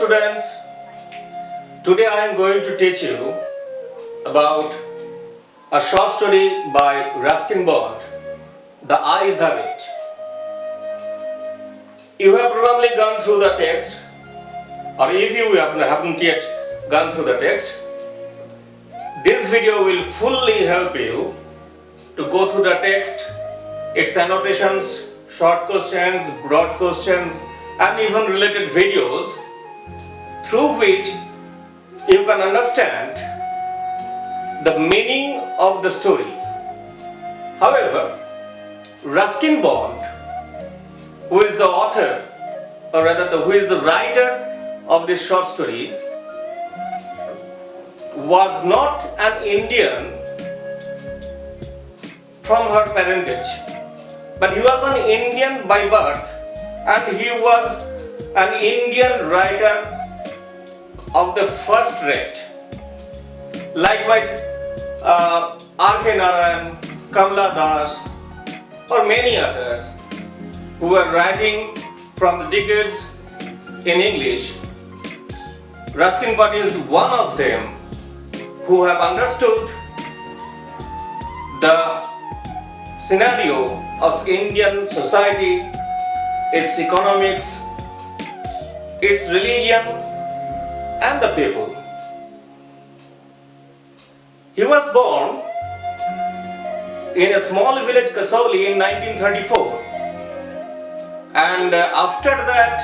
students, today I am going to teach you about a short story by Ruskin Bond, The Eyes Have It. You have probably gone through the text, or if you haven't yet gone through the text, this video will fully help you to go through the text, its annotations, short questions, broad questions, and even related videos through which you can understand the meaning of the story. However, Ruskin Bond, who is the author, or rather who is the writer of this short story, was not an Indian from her parentage, but he was an Indian by birth, and he was an Indian writer of the first rate. Likewise, R.K. Narayan, Kamala Das, or many others who were writing from the decades in English, Ruskin Bond is one of them who have understood the scenario of Indian society, its economics, its religion, and the people. He was born in a small village, Kasauli, in 1934, and after that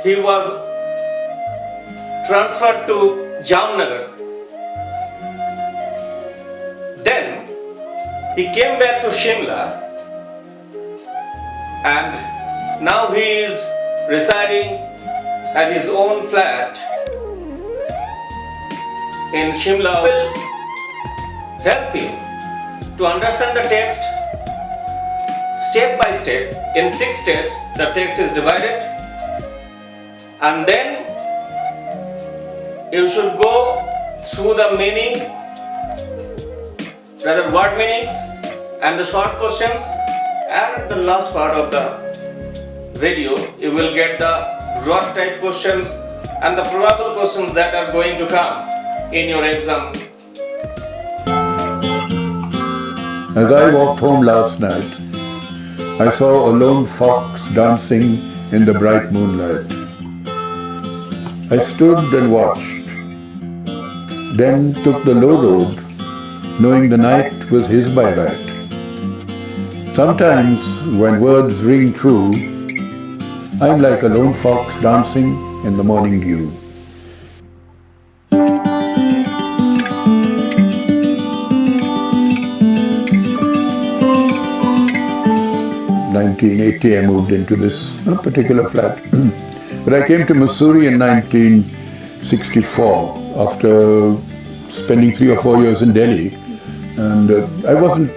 he was transferred to Jamnagar. Then he came back to Shimla, and now he is residing at his own flat in Shimla. Will help you to understand the text step by step. In 6 steps, the text is divided, and then you should go through the meaning, rather word meanings, and the short questions, and at the last part of the video you will get the broad type questions and the probable questions that are going to come in your exam. As I walked home last night, I saw a lone fox dancing in the bright moonlight. I stood and watched, then took the low road, knowing the night was his by right. Sometimes, when words ring true, I'm like a lone fox dancing in the morning dew. 1980 I moved into this particular flat. But I came to Missouri in 1964 after spending 3 or 4 years in Delhi, and I wasn't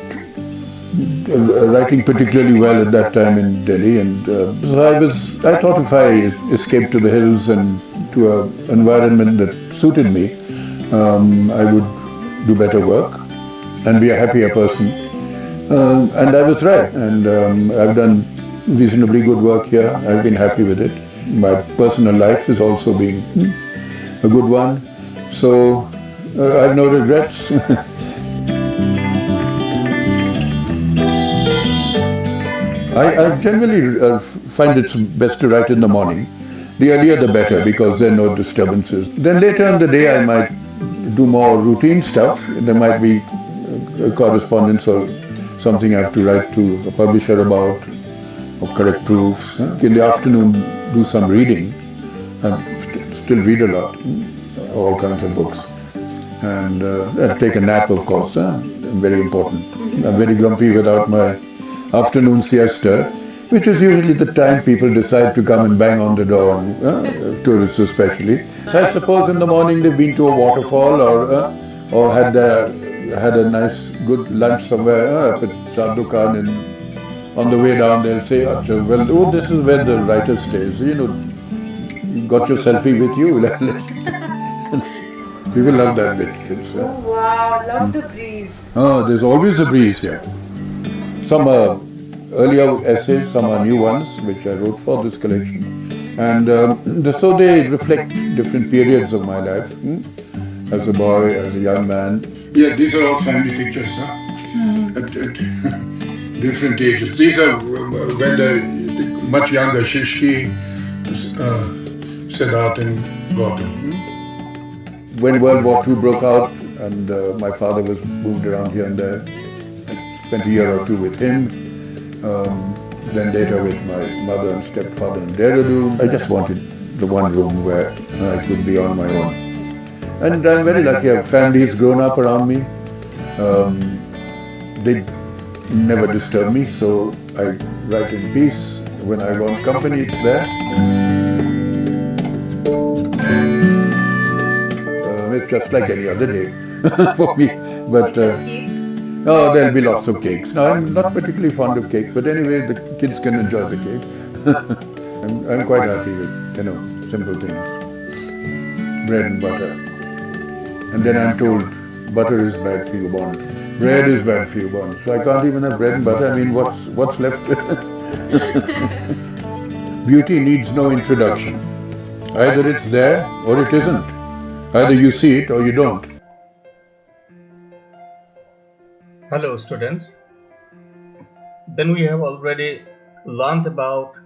writing particularly well at that time in Delhi, and so I thought if I escaped to the hills and to an environment that suited me, I would do better work and be a happier person. And I was right, and I've done reasonably good work here. I've been happy with it. My personal life has also been a good one, so I have no regrets. I generally find it's best to write in the morning. The earlier the better, because there are no disturbances. Then later in the day I might do more routine stuff. There might be a correspondence or something I have to write to a publisher about, or correct proofs. In the afternoon, do some reading. I still read a lot, all kinds of books. And take a nap, of course, very important. I'm very grumpy without my afternoon siesta, which is usually the time people decide to come and bang on the door, tourists especially. So I suppose in the morning they've been to a waterfall or had a nice good lunch somewhere up at Chandukan, and on the way down they'll say, well, this is where the writer stays. You got your selfie with you. People love that bit. Oh wow, love the breeze. Oh, there's always a breeze here. Some are earlier essays, some are new ones, which I wrote for this collection. And so they reflect different periods of my life, as a boy, as a young man. Yeah, these are all family pictures, huh? At different ages. These are when the much younger Shishki, Siddharth and Gautam. When World War II broke out and my father was moved around here and there, I spent a year or two with him, then later with my mother and stepfather in Dehradun. I just wanted the one room where I could be on my own. And I'm very lucky, a family has grown up around me. They never disturb me, so I write in peace. When I want company, it's there. It's just like any other day for me. But oh, there'll be lots of cakes. Now, I'm not particularly fond of cake, but anyway, the kids can enjoy the cake. I'm quite happy with, simple things. Bread and butter. And then I'm told, butter is bad for you, Bond. Bread is bad for you, Bond. So I can't even have bread and butter. I mean, what's left? Beauty needs no introduction. Either it's there or it isn't. Either you see it or you don't. Hello students. Then we have already learnt about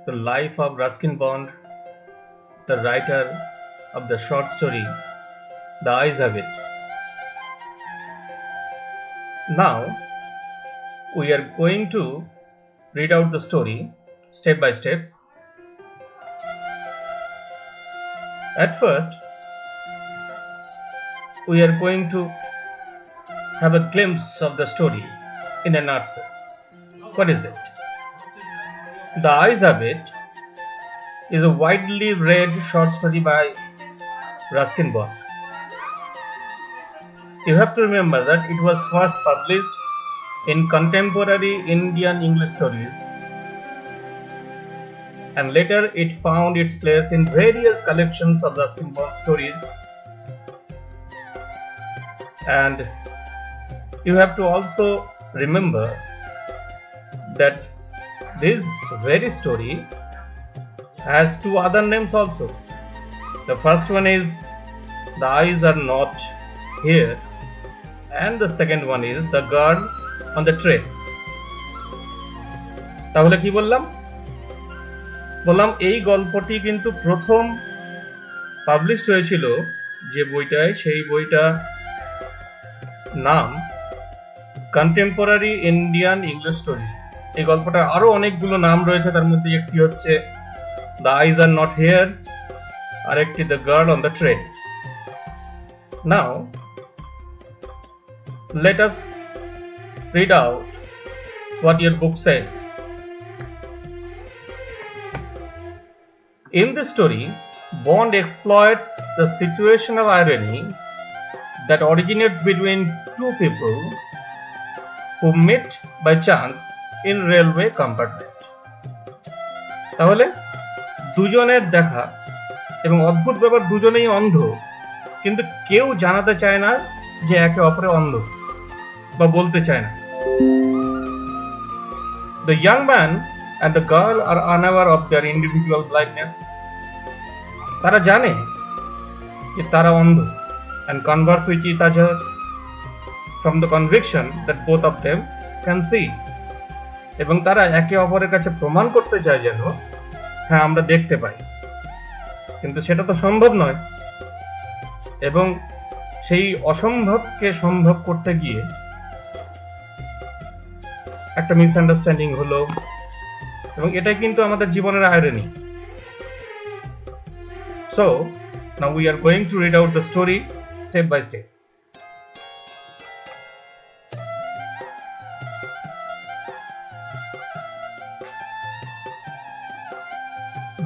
the life of Ruskin Bond, the writer of the short story The Eyes Have It. Now we are going to read out the story step by step. At first, we are going to have a glimpse of the story in a nutshell. What is it? The Eyes Have It is a widely read short story by Ruskin Bond. You have to remember that it was first published in Contemporary Indian English Stories, and later it found its place in various collections of Ruskin Bond stories. And you have to also remember that this very story has two other names also. The first one is The Eyes Are Not Here, and the second one is The Girl on the Train. তাহলে কি বললাম এই গল্পটি কিন্তু প্রথম published হয়েছিল যে বইটায়, সেই বইটা নাম কন্টেম্পোরারি ইন্ডিয়ান ইংলিশ স্টোরিজ। এই গল্পটা আরো অনেকগুলো নাম রয়েছে, তার মধ্যে একটি হচ্ছে the eyes are not here, আরেকটি the girl on the train. Now let us read out what your book says. In this story, Bond exploits the situational irony that originates between two people who met by chance in railway compartment. তাহলে দুজনের দেখা, এবং অদ্ভুত ব্যাপার, দুজনেই অন্ধ, কিন্তু কেউ জানাতে চায় না যে একে অপরে অন্ধ, বা বলতে চায় না। The young man and the girl are unaware of their individual blindness. তারা জানে যে তারা অন্ধ, and converse with each other from the conviction that both of them can see. এবং তারা একে অপরের কাছে প্রমাণ করতে চায় যেন হ্যাঁ আমরা দেখতে পাই, কিন্তু সেটা তো সম্ভব নয়। এবং সেই অসম্ভবকে সম্ভব করতে গিয়ে একটা মিসআন্ডারস্ট্যান্ডিং হলো, এবং এটাই কিন্তু আমাদের জীবনের irony. So now we are going to read out the story step by step.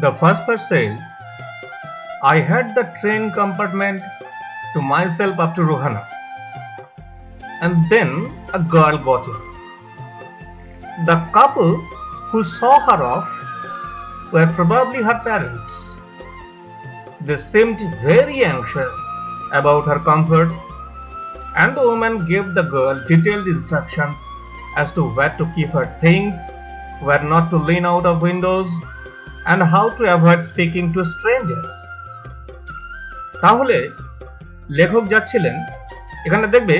The first part says, I had the train compartment to myself up to Rohana, and then a girl got in. The couple who saw her off were probably her parents. They seemed very anxious about her comfort, and the woman gave the girl detailed instructions as to where to keep her things, where not to lean out of windows, and how to avoid speaking to strangers. তাহলে লেখক যাচ্ছিলেন, এখানে দেখবে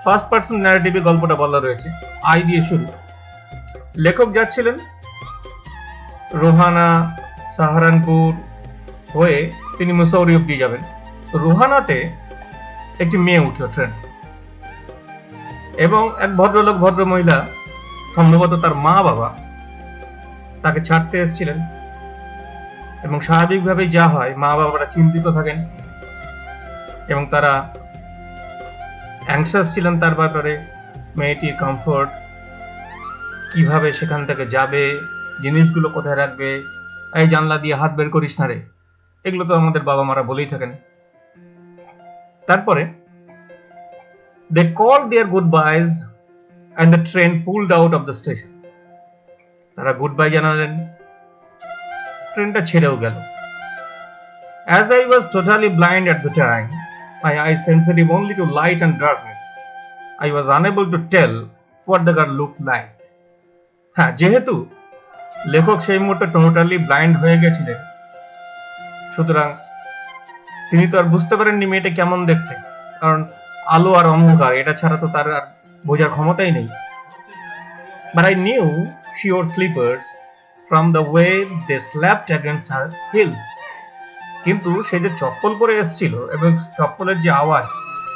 first person ন্যারেটিভে গল্পটা বলা রয়েছে, I দিয়ে শুরু। লেখক যাচ্ছিলেন রোহানা, সাহারানপুর হয়ে তিনি মুসৌরি অব্দি যাবেন। রোহানাতে একটি মেয়ে উঠল ট্রেন, এবং এক ভদ্রলোক ভদ্র মহিলা, সম্ভবত তার মা বাবা, তাকে ছাড়তে এসেছিলেন। এবং স্বাভাবিকভাবেই যা হয়, মা বাবারা চিন্তিত থাকেন এবং তারা অ্যাংশাস ছিলেন তার ব্যাপারে, মেয়েটির কমফোর্ট, কিভাবে সেখান থেকে যাবে, জিনিসগুলো কোথায় রাখবে, এই জানলা দিয়ে হাত বের করিস না রে, এগুলো তো আমাদের বাবা মারা বলেই থাকেন। তারপরে they called their goodbyes and the train pulled out of the station. তারা গুড বাই জানালেন, ট্রেনটা ছেড়েও গেল। As I was totally blind at the time, my eyes sensitive only to light and darkness, I was unable to tell what the girl looked like. হ্যাঁ, যেহেতু লেখক সেই মুহূর্তে টোটালি ব্লাইন্ড হয়ে গেছিলেন, সুতরাং তিনি তো আর বুঝতে পারেননি মেয়েটা কেমন দেখতে, কারণ আলো আর অন্ধকার এটা ছাড়া তো তার আর বোঝার ক্ষমতাই নেই। But I knew she wore slippers from the way they slapped against her heels. কিন্তু সে যে চপ্পল পরে এসেছিল এবং চপ্পলের যে আওয়াজ,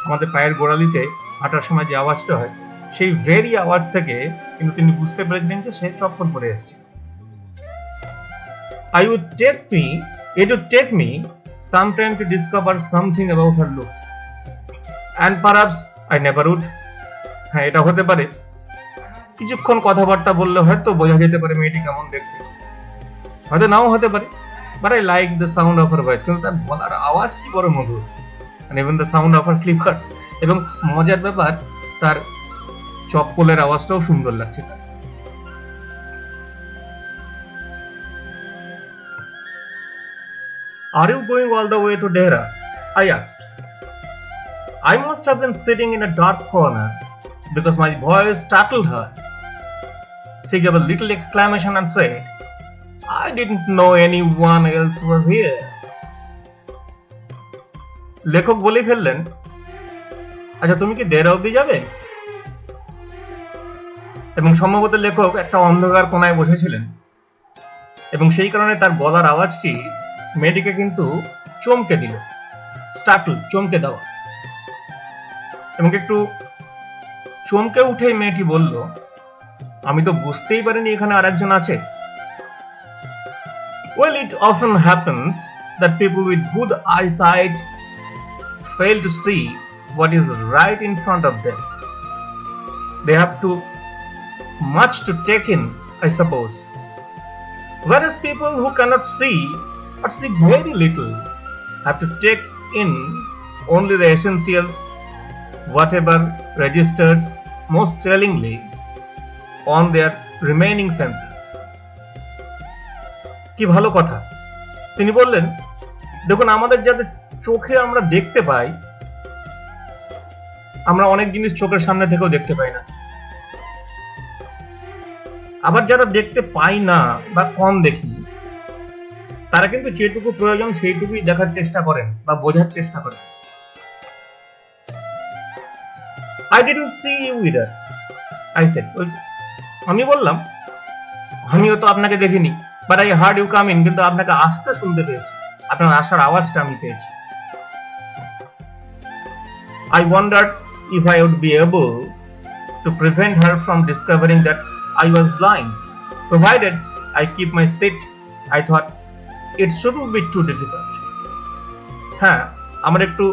আমাদের পায়ের গোড়ালিতে হাঁটার সময় যে আওয়াজটা হয়, সেই ভেরি আওয়াজ থেকে কিন্তু তিনি বুঝতে পেরেছিলেন যে সে চপ্পল পরে এসেছিল। It would take me some time to discover something about her looks, and perhaps I never would. হ্যাঁ, এটা হতে পারে, কিছুক্ষণ কথাবার্তা বললে হয়তো বোঝা যেতে পারে মেয়েটি কেমন দেখতে, হয়তো নাও হতে পারে। But I like the sound of her voice, কিন্তু তার বলার আওয়াজটি বড় মধুর, and even the sound of her slippers, এবং মজার ব্যাপার তার চপ্পলের আওয়াজটাও সুন্দর লাগছে তার। Are you going all the way to Dehra? I asked. I must have been sitting in a dark corner because my voice startled her. She gave a little exclamation and said, I didn't know anyone else was here. লেখক বলে ফেললেন, আচ্ছা তুমি কি দেহরা অবধি যাবে? এবং সম্ভবত লেখক একটা অন্ধকার কোনায় বসেছিলেন, এবং সেই কারণে তার গলার আওয়াজটি মেয়েটিকে কিন্তু চমকে দিল। স্টার্টল, চমকে দেওয়া। এবং একটু চমকে উঠে মেয়েটি বলল, আমি তো বুঝতেই পারিনি এখানে আরেকজন আছে। Well, it often happens that people with good eyesight fail to see what is right in front of them. They have too much to take in, I suppose. Whereas people who cannot see or see very little have to take in only the essentials, whatever registers most tellingly on their remaining senses. কি ভালো কথা। তিনি বললেন, দেখুন আমাদের যাদের চোখে আমরা দেখতে পাই, আমরা অনেক জিনিস চোখের সামনে থেকেও দেখতে পাই না। আবার যারা দেখতে পাই না বা কম দেখি, তারা কিন্তু যেটুকু প্রয়োজন সেইটুকুই দেখার চেষ্টা করেন বা বোঝার চেষ্টা করেন। I didn't see you either, I said. আমি বললাম, আমিও তো আপনাকে দেখিনি, but I heard you come in, কিন্তু আপনাকে আসতে শুনতে পেয়েছি, আপনার আসার আওয়াজটা আমি পেয়েছি। I wondered if I would be able to prevent her from discovering that I was blind, provided I keep my seat. I thought it shouldn't be too difficult. হ্যাঁ, আমার একটু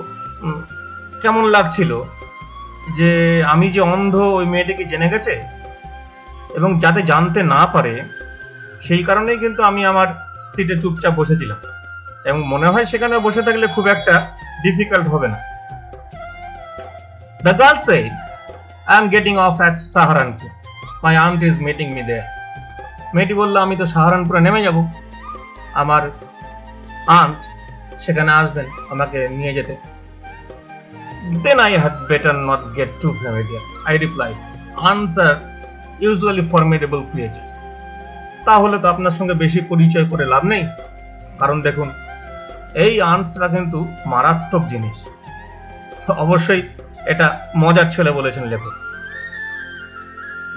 কেমন লাগছিল যে আমি যে অন্ধ ওই মেয়েটিকে জেনে গেছে, এবং যাতে জানতে না পারে সেই কারণেই কিন্তু আমি আমার সিটে চুপচাপ বসেছিলাম, এবং মনে হয় সেখানে বসে থাকলে খুব একটা ডিফিকাল্ট হবে না। The girl said, I am getting off at Saharanpur. My aunt is meeting me there. মেয়েটি বলল, আমি তো সাহারানপুরে নেমে যাব, আমার আন্ট সেখানে আসবেন আমাকে নিয়ে যেতে। Then I had better not get too familiar, I replied. Aunts are usually formidable creatures. তাহলে তো আপনার সঙ্গে বেশি পরিচয় করে লাভ নেই, কারণ দেখুন এই আন্টসরা কিন্তু মারাত্মক জিনিস। অবশ্যই এটা মজার ছেলে বলেছেন লেখক।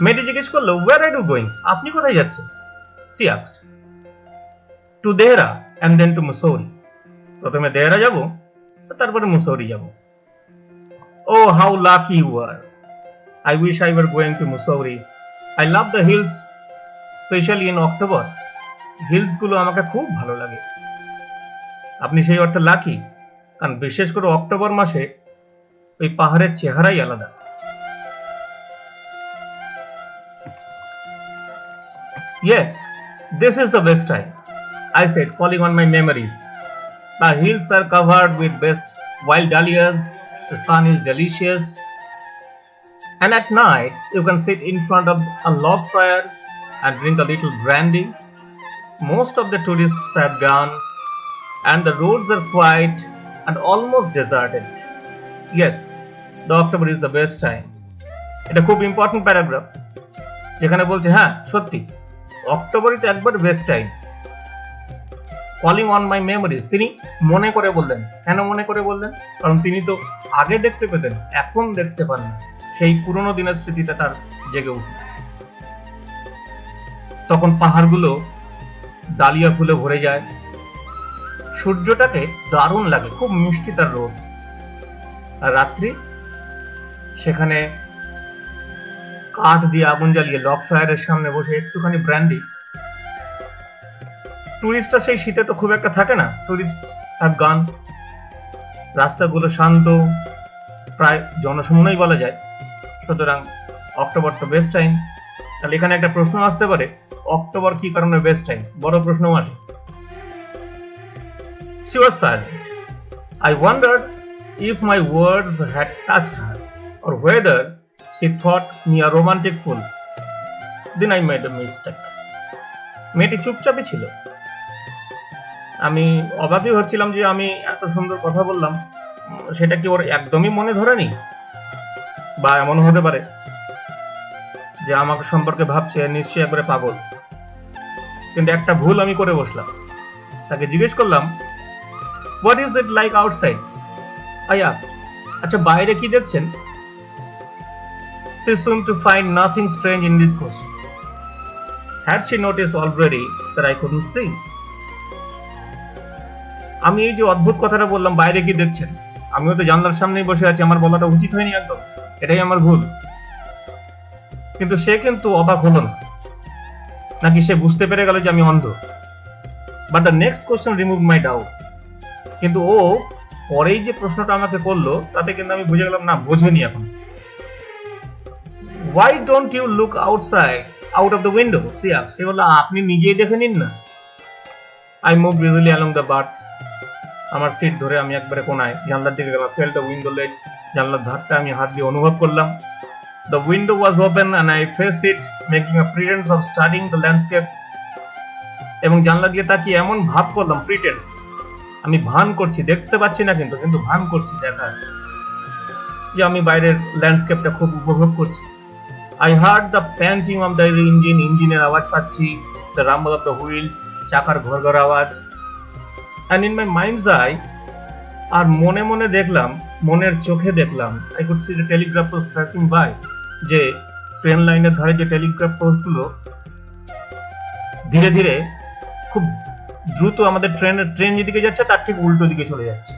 মেয়েটি জিজ্ঞেস করলো, ওয়ার আর ইউ গোয়িং, আপনি কোথায় যাচ্ছেন? She asked. To Dehra and then to Mussoorie, প্রথমে দেহরা যাব তারপরে মুসৌরি যাব। Oh how lucky you are, I wish I were going to Mussoorie, I love the hills specially in October, hills গুলো আমাকে খুব ভালো লাগে। আপনি সেই অর্থে লাকি, কারণ বিশেষ করে অক্টোবর মাসে ওই পাহাড়ের চেহারাই আলাদা। Yes, this is the best time, I said, calling on my memories. The hills are covered with best wild dahlias, the sun is delicious, and at night you can sit in front of a log fire and drink a little brandy. Most of the tourists have gone, and the roads are quiet and almost deserted. Yes, the October is the best time. এটা খুব important paragraph, যেখানে বলছে হ্যাঁ সত্যি অক্টোবরই তো একবার best time. Calling on my memories, তিনি মনে করে বললেন। কেন মনে করে বললেন? কারণ তিনি তো আগে দেখতে পেতেন, এখন দেখতে পান না। সেই পুরনো দিনের স্মৃতিটা তার জেগে উঠল। তখন পাহাড়গুলো ডালিয়া ফুলে ভরে যায়, সূর্যটাকে দারুণ লাগে, খুব মিষ্টি তার রোদ। আর রাত্রি সেখানে কাঠ দিয়ে আগুন জ্বালিয়ে লগ ফায়ারের সামনে বসে একটুখানি ব্র্যান্ডি। টুরিস্টরা সেই শীতে তো খুব একটা থাকে না, টুরিস্ট হ্যাভ গান, রাস্তাগুলো শান্ত, প্রায় জনশূন্যই বলা যায়। সুতরাং অক্টোবর তো বেস্ট টাইম। তাহলে এখানে একটা প্রশ্ন আসতে পারে, অক্টোবর কি কারণে বেস্ট টাইম? বড় প্রশ্ন আসে। She was silent. I wondered if my words had touched her, or whether she thought me a romantic fool. Then I made a mistake. মেয়েটি চুপচাপই ছিল। আমি অবাকই হচ্ছিলাম যে আমি এত সুন্দর কথা বললাম, সেটা কি ওর একদমই মনে ধরেনি? বা এমন হতে পারে যে আমাকে সম্পর্কে ভাবছে নিশ্চয়ই একবারে পাগল। কিন্তু একটা ভুল আমি করে বসলাম। তাকে জিজ্ঞেস করলাম, what is it like outside? I asked, আচ্ছা বাইরে কি দেখছেন? She seemed to find nothing strange in this question. Had she noticed already that I couldn't see? আমি এই যে অদ্ভুত কথাটা বললাম, বাইরে কি দেখছেন, আমিও তো জানলার সামনেই বসে আছি, আমার বলাটা উচিত হয়নি একদম, এটাই আমার ভুল। কিন্তু সে কিন্তু অবাক হলো না, নাকি সে বুঝতে পেরে গেল যে আমি অন্ধ? But the next question remove my doubt. কিন্তু ও পরেই যে প্রশ্নটা আমাকে করলো তাতে কিন্তু আমি বুঝে গেলাম না, বোঝেনি এখন। Why don't you look outside, out of the window? She asked. সে বলল, আপনি নিজেই দেখে নিন না। I moved easily along the berth. আমার সিট ধরে আমি একবারে কোনায় জানলার দিকে গেলাম। Felt the window ledge. জানলার ধারটা আমি হাত দিয়ে অনুভব করলাম। The window was open and I faced it, making a pretense of studying the landscape. এবং জানলা দিয়ে তাকিয়ে এমন ভাব করলাম, প্রিটেন্স, আমি ভান করছি, দেখতে পাচ্ছি না কিন্তু ভান করছি দেখার যে আমি বাইরের ল্যান্ডস্কেপটা খুব উপভোগ করছি। I heard the panting of the engine, ইঞ্জিনের আওয়াজ পাচ্ছি, the rumble of the wheels, চাকার ঘড়ঘড় আওয়াজ, and in my mind's eye, আর মনে মনে দেখলাম, মনের চোখে দেখলাম, I could see the telegraph post passing by, যে ট্রেন লাইনের ধারে যে টেলিগ্রাফ পোস্টগুলো ধীরে ধীরে খুব দ্রুত আমাদের ট্রেন যেদিকে যাচ্ছে তার ঠিক উল্টো দিকে চলে যাচ্ছে।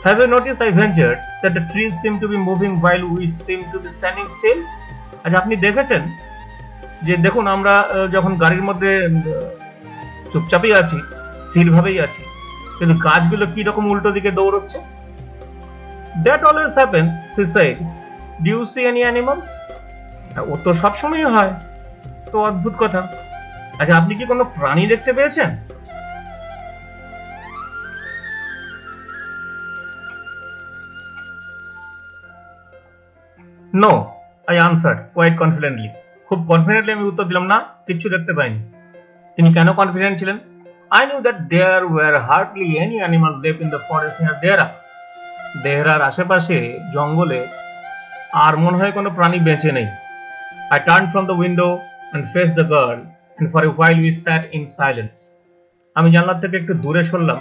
Have you noticed, I ventured, that the trees seem to be moving while we seem to be standing still? আচ্ছা আপনি দেখেছেন যে দেখুন আমরা যখন গাড়ির মধ্যে চুপচাপই আছি, স্থিরভাবেই আছি, কিন্তু গাছগুলো কি রকম উল্টো দিকে দৌড়চ্ছে? That always happens, she said. Do you see any animals? ও তো সবসময় হয়। তো অদ্ভুত কথা। আচ্ছা আপনি কি কোনো প্রাণী দেখতে পেয়েছেন? No, I answered quite confidently. খুব কনফিডেন্টলি আমি উত্তর দিলাম, না, কিচ্ছু দেখতে পাইনি। তিনি কেন কনফিডেন্ট ছিলেন? I knew that there were hardly any animals left in the forest near Dehra. দেহরার আশেপাশে জঙ্গলে আর মনে হয় কোনো প্রাণী বেঁচে নেই। I turned from the window and faced the girl, and for a while we sat in silence. আমি জানলার থেকে একটু দূরে সরলাম,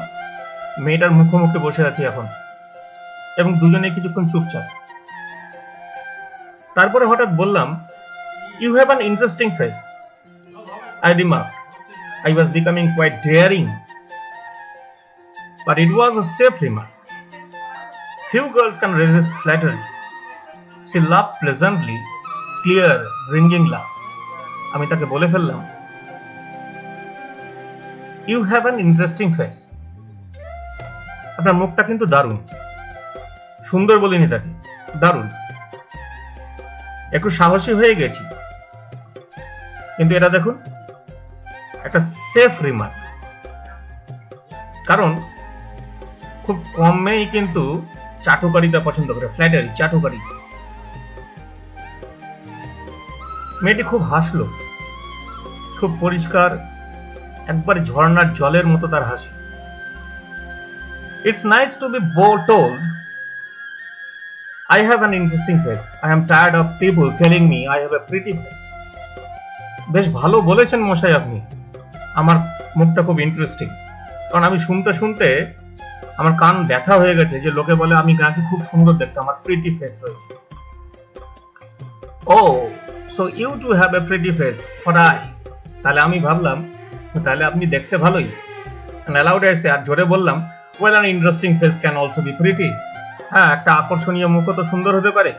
মেয়েটার মুখোমুখি বসে আছি এখন, এবং দুজনে কিছুক্ষণ চুপচাপ। তারপরে হঠাৎ বললাম, "You have an interesting face." I remarked. I was becoming quite daring, but it was a safe remark. Few girls can resist flattery. She laughed pleasantly, clear, ringing laugh. আমি তাকে বলে ফেললাম, "You have an interesting face." আপনার মুখটা কিন্তু দারুণ। সুন্দর বলিনি তাকে, দারুণ। একটু সাহসী হয়ে গেছি, কিন্তু এটা দেখুন, একটা সেফ রিমার্ক। কারণ খুব কম মেয়েই কিন্তু চাটুকারিতা পছন্দ করে, ফ্ল্যাটারি, চাটুকারি। মেয়েটি খুব হাসলো, খুব পরিষ্কার, একবারে ঝর্ণার জলের মতো তার হাসি। It's nice to be told I have an interesting face. I am tired of people telling me I have a pretty face. বেশ ভালো বলেছেন মশাই আপনি, আমার মুখটা খুব ইন্টারেস্টিং। কারণ আমি শুনতে শুনতে আমার কান ব্যথা হয়ে গেছে যে লোকে বলে আমি নাকি খুব সুন্দর দেখতে, আমার প্রিটি ফেস রয়েছে। Oh, so you too have a pretty face, for I. তাহলে আমি ভাবলাম, তাহলে আপনি দেখতে ভালোই। And aloud I said, আর জোরে বললাম, well, an interesting face can also be pretty. হ্যাঁ, একটা আকর্ষণীয় মুখও তো সুন্দর হতে পারে।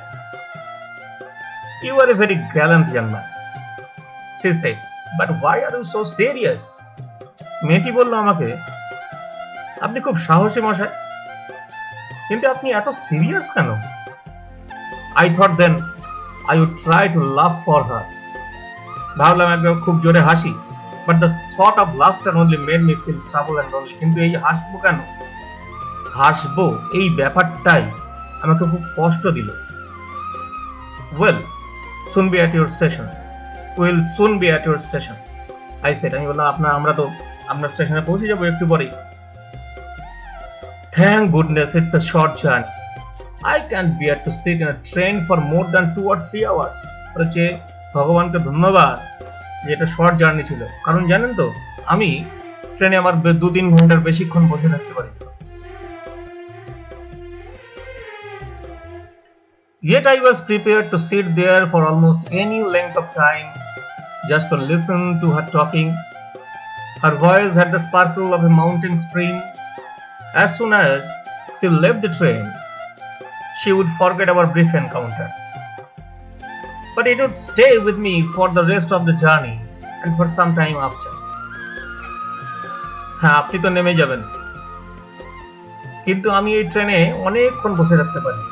You are a very gallant young man, she said, but why are you so serious? মেয়েটি বলল আমাকে, আপনি খুব সাহসী মশাই, কিন্তু আপনি এত সিরিয়াস কেন? I thought then I would try to laugh for her. ভাবলাম একবার খুব জোরে হাসি, but the thought of laughter only made me feel trouble and lonely. কিন্তু এই হাসবো কেন, হাসবো এই ব্যাপারটাই আমাকে খুব কষ্ট দিল। Well, soon be at your station. We'll soon be at your station, I said. আমি বললাম, আমরা তো আপনার স্টেশনে পৌঁছে যাবো একটু পরেই। Thank goodness it's a short journey. I can't bear to sit in a train for more than 2 or 3 hours. বলছে, ভগবানকে ধন্যবাদ যে এটা শর্ট জার্নি ছিল, কারণ জানেন তো আমি ট্রেনে আমার 2-3 ঘন্টার বেশিক্ষণ বসে থাকতে পারি। Yet I was prepared to sit there for almost any length of time just to listen to her talking. Her voice had the sparkle of a mountain stream. As soon as she left the train, she would forget our brief encounter. But it would stay with me for the rest of the journey and for some time after. হ্যাঁ, আপনি তো নেমে যাবেন, কিন্তু আমি এই ট্রেনে অনেকক্ষণ বসে থাকতে পারি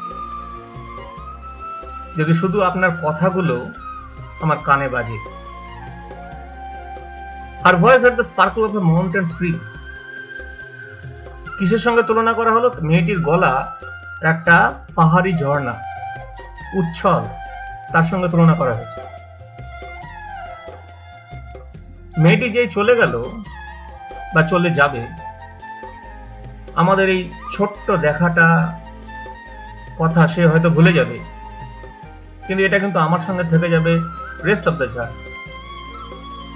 যদি শুধু আপনার কথাগুলো আমার কানে বাজে। Her voice had the sparkle of a mountain stream. কিসের সঙ্গে তুলনা করা হলো? মেয়েটির গলা একটা পাহাড়ি ঝর্ণা, উচ্ছল, তার সঙ্গে তুলনা করা হয়েছে। মেয়েটি যেই চলে গেল বা চলে যাবে, আমাদের এই ছোট্ট দেখাটা কথা সে হয়তো ভুলে যাবে, কিন্তু এটা কিন্তু আমার সঙ্গে থেকে যাবে রেস্ট অফ দ্য জার্নি।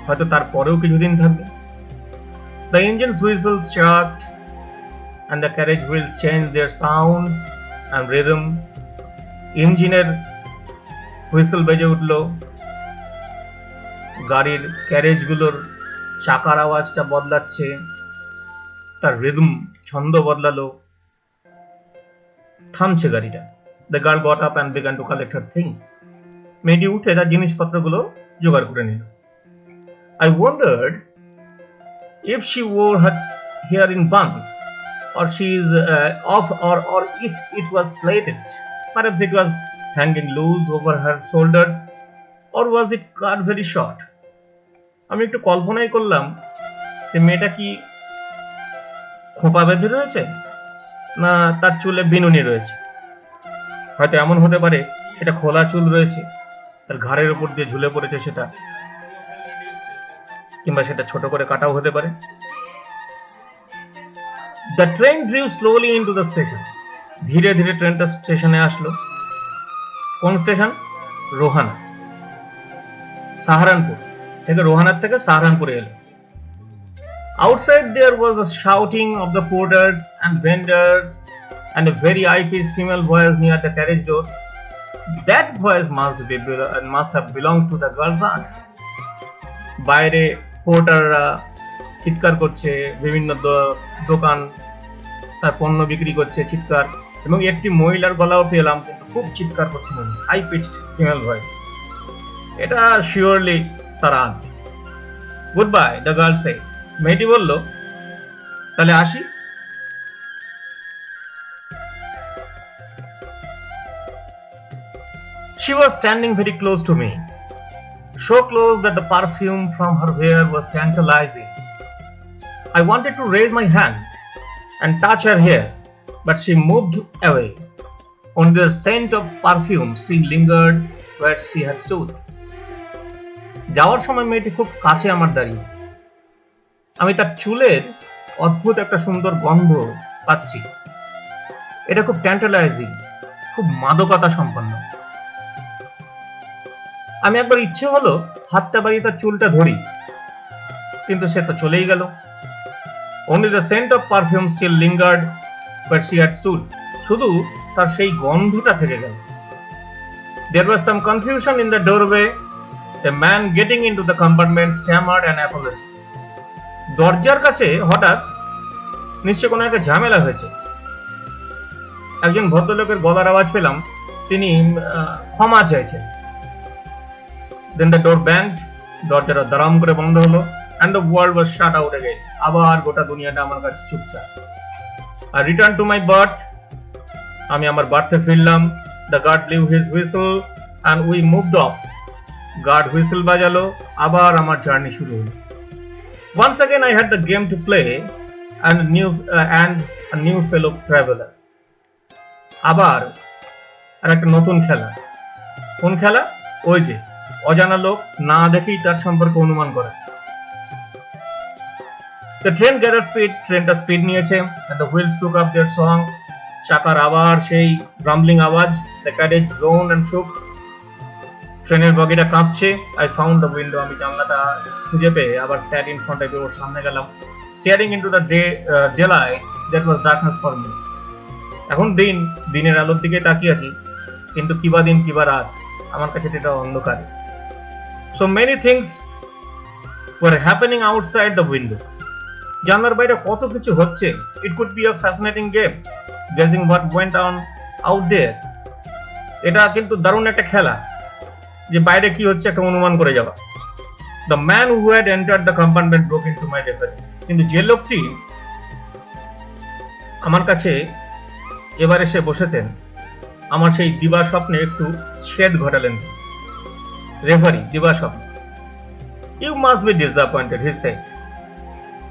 হয়তো তারপরেও কিছুদিন থাকবে। The engine's whistles shrieked and the carriage wheels changed their sound and rhythm. ইঞ্জিনের হুইসেল বেজে উঠল, গাড়ির ক্যারেজগুলোর চাকার আওয়াজটা বদলাচ্ছে, তার রিদম, ছন্দ বদলালো, থামছে গাড়িটা। The girl got up and began to collect her things. মেয়েটি উঠে তার জিনিসপত্রগুলো জোগাড় করে নিল। I wondered if she wore her hair in bun, or she is off, or if it was plaited. Perhaps it was hanging loose over her shoulders, or was it cut very short? আমি একটু কল্পনাই করলাম যে মেয়েটা কি খোঁপা বেঁধে রয়েছে, না তার চুলে বিনুনি রয়েছে। হয়তো এমন হতে পারে সেটা খোলা চুল রয়েছে, তার ঘাড়ের উপর দিয়ে ঝুলে পড়েছে সেটা, কিংবা সেটা ছোট করে কাটাও হতে পারে। The train drew slowly into the station. ধীরে ধীরে ট্রেনটা স্টেশনে আসলো। কোন স্টেশন? রোহানা, সাহারানপুর। থেকে রোহানার থেকে সাহারানপুরে এলো। Outside there was a shouting of the porters and vendors and a very high-pitched female voice near the carriage door. That voice must have belonged to the girl's aunt. বাইরে পোর্টাররা চিৎকার করছে, বিভিন্ন দোকান তার পণ্য বিক্রি করছে চিৎকার, এবং একটি মহিলার গলাও পেলাম, কিন্তু খুব চিৎকার করছে, হাই পিচড ফিমেল ভয়েস। এটা শিওরলি তার aunt. Goodbye, the girl said. মেয়েটি বলল, তাহলে আসি। She was standing very close to me, so close that the perfume from her hair was tantalizing. I wanted to raise my hand and touch her hair, but she moved away. Only the scent of perfume still lingered where she had stood. যাওয়ার সময় মেয়েটি খুব কাছে আমার দাঁড়িয়ে। আমি তার চুলের অদ্ভুত একটা সুন্দর গন্ধ পাচ্ছি। এটা খুব ট্যান্টালাইজিং, খুব মাদকতা সম্পন্ন। আমি একবার ইচ্ছে হলো হাতটা বাড়িয়ে তার চুলটা ধরি, কিন্তু সে তো চলেই গেল। Only the scent of perfume still lingered where she had stood. শুধু তার সেই গন্ধটা থেকে গেল। There was some confusion in the doorway. A man getting into the compartment stammered an apology. দরজার কাছে হঠাৎ নিশ্চয় কোনো একটা ঝামেলা হয়েছে। একজন ভদ্রলোকের গলার আওয়াজ পেলাম, তিনি ক্ষমা চাইছেন। Then the door banged. দরজাটা দারাম করে বন্ধ হলো, and the world was shut out again. আবার গোটা দুনিয়াটা আমার কাছে চুপচাপ। I returned to my berth. আমি আমার বার্থে ফিরলাম। The guard blew his whistle and we moved off. Guard whistle বাজালো, আবার আমার জার্নি শুরু হলো। Once again I had the game to play and a new fellow traveler. আবার আর একটা নতুন খেলা। কোন খেলা? ওই যে অজানা লোক, না দেখেই তার সম্পর্কে অনুমান করা। The train gathered speed. ট্রেনটা স্পিড নিয়েছে, and the wheels took up their song. চাকার আবার সেই রাম্বলিং আওয়াজ। The carriage groaned and shook. ট্রেনের বগিটা কাঁপছে। I found the window. আমি জানলাটা খুঁজে পেয়ে আবার sat in front of it, ওর সামনে গেলাম। Staring into the daylight that was darkness for me. এখন দিনের আলোর দিকে তাকিয়ে আছি, কিন্তু কিবা দিন কিবা রাত, আমার কাছে এটা অন্ধকার। So many things were happening outside the window. জানলার বাইরে কত কিছু হচ্ছে। It could be a fascinating game, guessing what went on out there. এটা কিন্তু দারুণ একটা খেলা, যে বাইরে কি হচ্ছে একটা অনুমান করে যাওয়া। The man who had entered the compartment broke into my reverie. কিন্তু যে লোকটি আমার কাছে এবার এসে বসেছেন, আমার সেই দিবা স্বপ্নে একটু ছেদ ঘটালেন। রেভারি, দিবা স্বপ্ন। You must be disappointed, he said.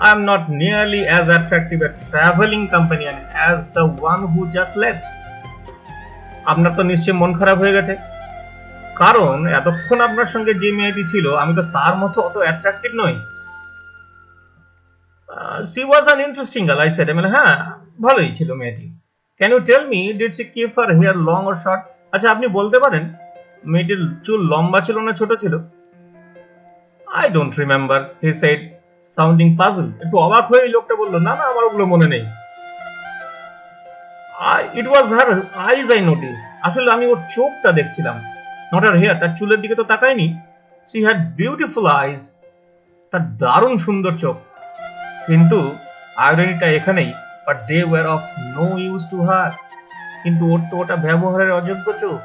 I am not nearly as attractive a traveling companion as the one who just left. আপনার তো নিশ্চয়ই মন খারাপ হয়ে গেছে, কারণ এতক্ষণ আপনার সঙ্গে যে মেয়েটি ছিল, আমি তো তার মতো অত অ্যাট্রাক্টিভ নই। She was an interesting girl, I said. I mean, হ্যাঁ, ভালোই ছিল মেয়েটি। Can you tell me, did she keep her hair long or short? আচ্ছা, আপনি বলতে পারেন মেয়েটির চুল লম্বা ছিল না ছোট ছিল? I don't remember, he said, sounding puzzled. একটু অবাক হয়ে লোকটা বলল, না না, আমার ওগুলো মনে নেই। It was her eyes I noticed. আসলে আমি ওর চোখটা দেখছিলাম, not her hair. তার চুলের দিকে তো তাকাইনি। She had beautiful eyes. তার দারুণ সুন্দর চোখ, কিন্তু আইরনিটা এখানেই, but they were of no use to her. কিন্তু ওর তো ওটা ব্যবহারের অযোগ্য চোখ।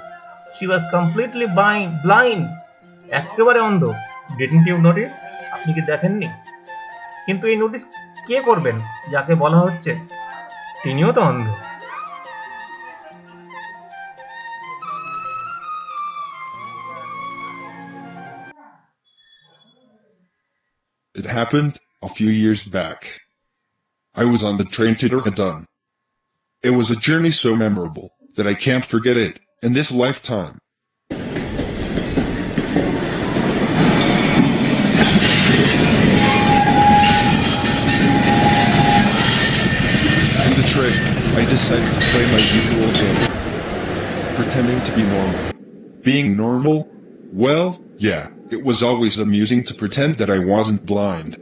She was completely blind. একেবারে অন্ধ। Didn't you notice? আপনি কি দেখেননি? কিন্তু এই নোটিস কে করবেন? যাকে বলা হচ্ছে তিনিও তো অন্ধ। It happened a few years back. I was on the train to Durham. It was a journey so memorable that I can't forget it in this lifetime. In the train, I decided to play my usual game, pretending to be normal. Being normal? Well, yeah, It was always amusing to pretend that I wasn't blind.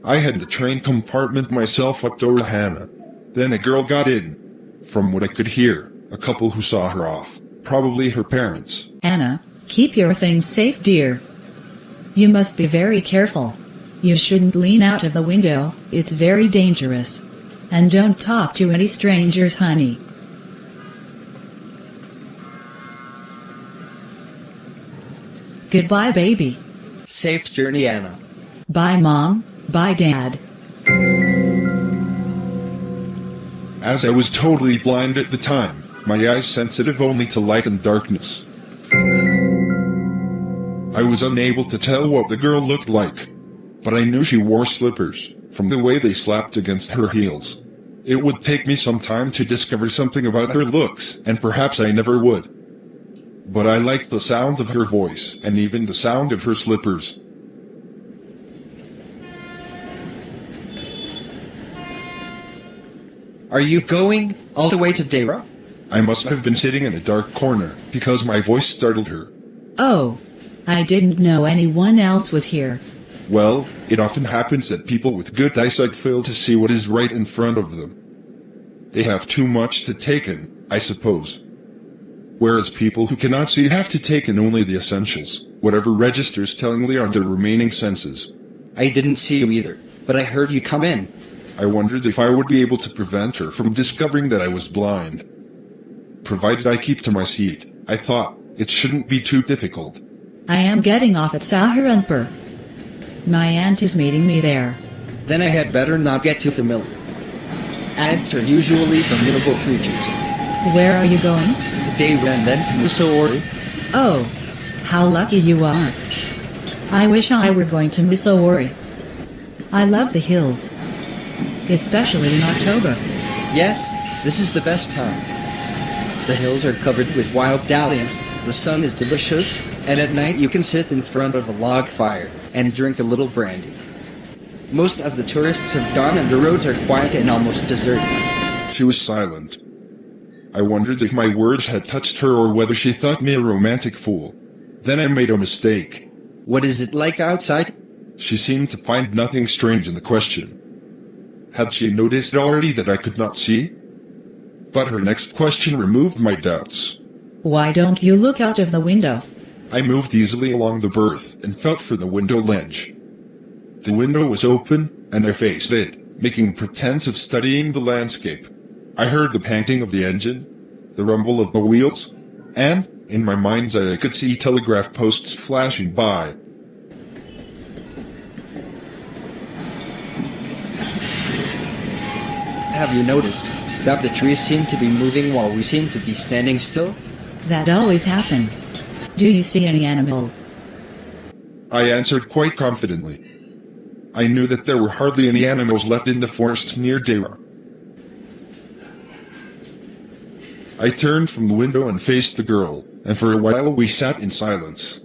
I had the train compartment myself up to Hannah. Then a girl got in. From what I could hear, a couple who saw her off, probably her parents. Anna, keep your things safe, dear. You must be very careful. You shouldn't lean out of the window, it's very dangerous. And don't talk to any strangers, honey. Goodbye, baby. Safe journey, Anna. Bye, Mom. Bye, Dad. As I was totally blind at the time, my eyes sensitive only to light and darkness. I was unable to tell what the girl looked like, but I knew she wore slippers, from the way they slapped against her heels. It would take me some time to discover something about her looks, and perhaps I never would. But I liked the sound of her voice, and even the sound of her slippers. Are you going all the way to Dara? I must have been sitting in a dark corner, because my voice startled her. Oh. I didn't know anyone else was here. Well, it often happens that people with good eyesight fail to see what is right in front of them. They have too much to take in, I suppose. Whereas people who cannot see have to take in only the essentials, whatever registers tellingly are their remaining senses. I didn't see you either, but I heard you come in. I wondered if I would be able to prevent her from discovering that I was blind. Provided I keep to my seat, I thought, it shouldn't be too difficult. I am getting off at Saharanpur. My aunt is meeting me there. Then I had better not get too familiar. Ants are usually formidable creatures. Where are you going? To Dara and then to Mussoorie. Oh. How lucky you are. I wish I were going to Mussoorie. I love the hills. Especially in October. Yes, this is the best time. The hills are covered with wild dahlias, the sun is delicious, and at night you can sit in front of a log fire and drink a little brandy. Most of the tourists have gone and the roads are quiet and almost deserted. She was silent. I wondered if my words had touched her or whether she thought me a romantic fool. Then I made a mistake. What is it like outside? She seemed to find nothing strange in the question. Had she noticed already that I could not see? But her next question removed my doubts. Why don't you look out of the window? I moved easily along the berth and felt for the window ledge. The window was open, and I faced it, making pretense of studying the landscape. I heard the panting of the engine, the rumble of the wheels, and, in my mind's eye, I could see telegraph posts flashing by. Have you noticed that the trees seem to be moving while we seem to be standing still? That always happens. Do you see any animals? I answered quite confidently. I knew that there were hardly any animals left in the forests near Dara. I turned from the window and faced the girl, and for a while we sat in silence.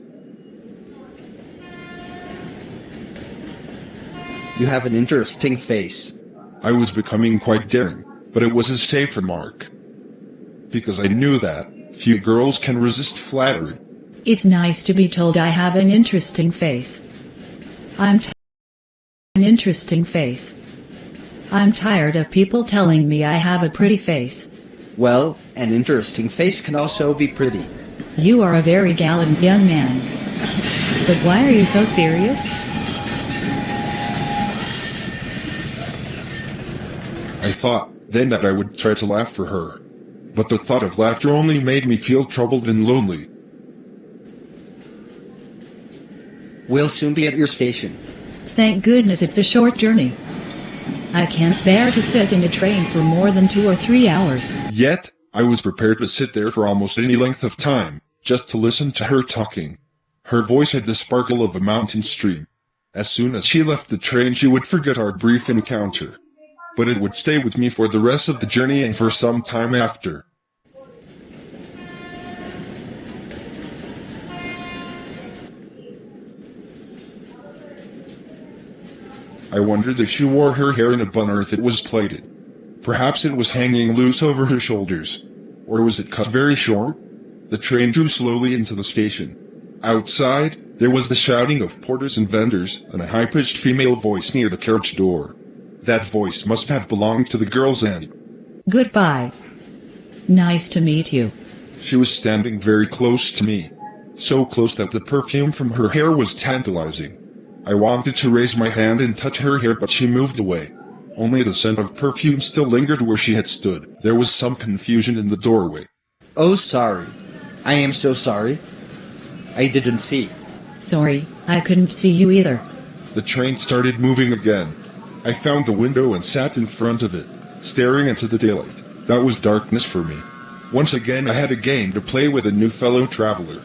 You have an interesting face. I was becoming quite daring, but it was a safe remark. Because I knew that few girls can resist flattery. It's nice to be told I have an interesting face. An interesting face. I'm tired of people telling me I have a pretty face. Well, an interesting face can also be pretty. You are a very gallant young man. But why are you so serious? I thought then that I would try to laugh for her. But the thought of laughter only made me feel troubled and lonely. We'll soon be at your station. Thank goodness it's a short journey. I can't bear to sit in a train for more than 2 or 3 hours. Yet, I was prepared to sit there for almost any length of time, just to listen to her talking. Her voice had the sparkle of a mountain stream. As soon as she left the train, she would forget our brief encounter. But it would stay with me for the rest of the journey and for some time after. I I wondered if she wore her hair in a bun or if it was plaited. Perhaps it was hanging loose over her shoulders. Or was it cut very short? The train drew slowly into the station. Outside, there was the shouting of porters and vendors, and a high-pitched female voice near the carriage door. That voice must have belonged to the girl's aunt. Goodbye. Nice to meet you. She was standing very close to me. So close that the perfume from her hair was tantalizing. I wanted to raise my hand and touch her hair, but she moved away. Only the scent of perfume still lingered where she had stood. There was some confusion in the doorway. Oh, sorry. I am so sorry. I didn't see. Sorry, I couldn't see you either. The train started moving again. I found the window and sat in front of it, staring into the daylight. That was darkness for me. Once again I had a game to play with a new fellow traveler.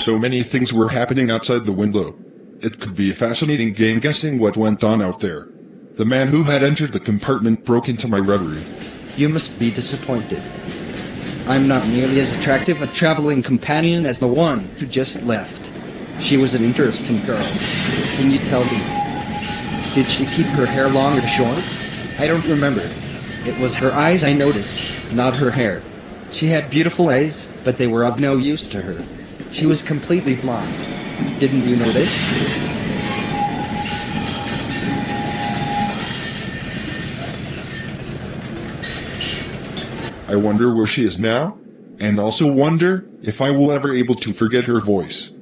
So many things were happening outside the window. It could be a fascinating game guessing what went on out there. The man who had entered the compartment broke into my reverie. You must be disappointed. I'm not nearly as attractive a traveling companion as the one who just left. She was an interesting girl. Can you tell me? Did she keep her hair long or short? I don't remember. It was her eyes I noticed, not her hair. She had beautiful eyes, but they were of no use to her. She was completely blonde. Didn't you notice? I wonder where she is now, and also wonder if I will ever able to forget her voice.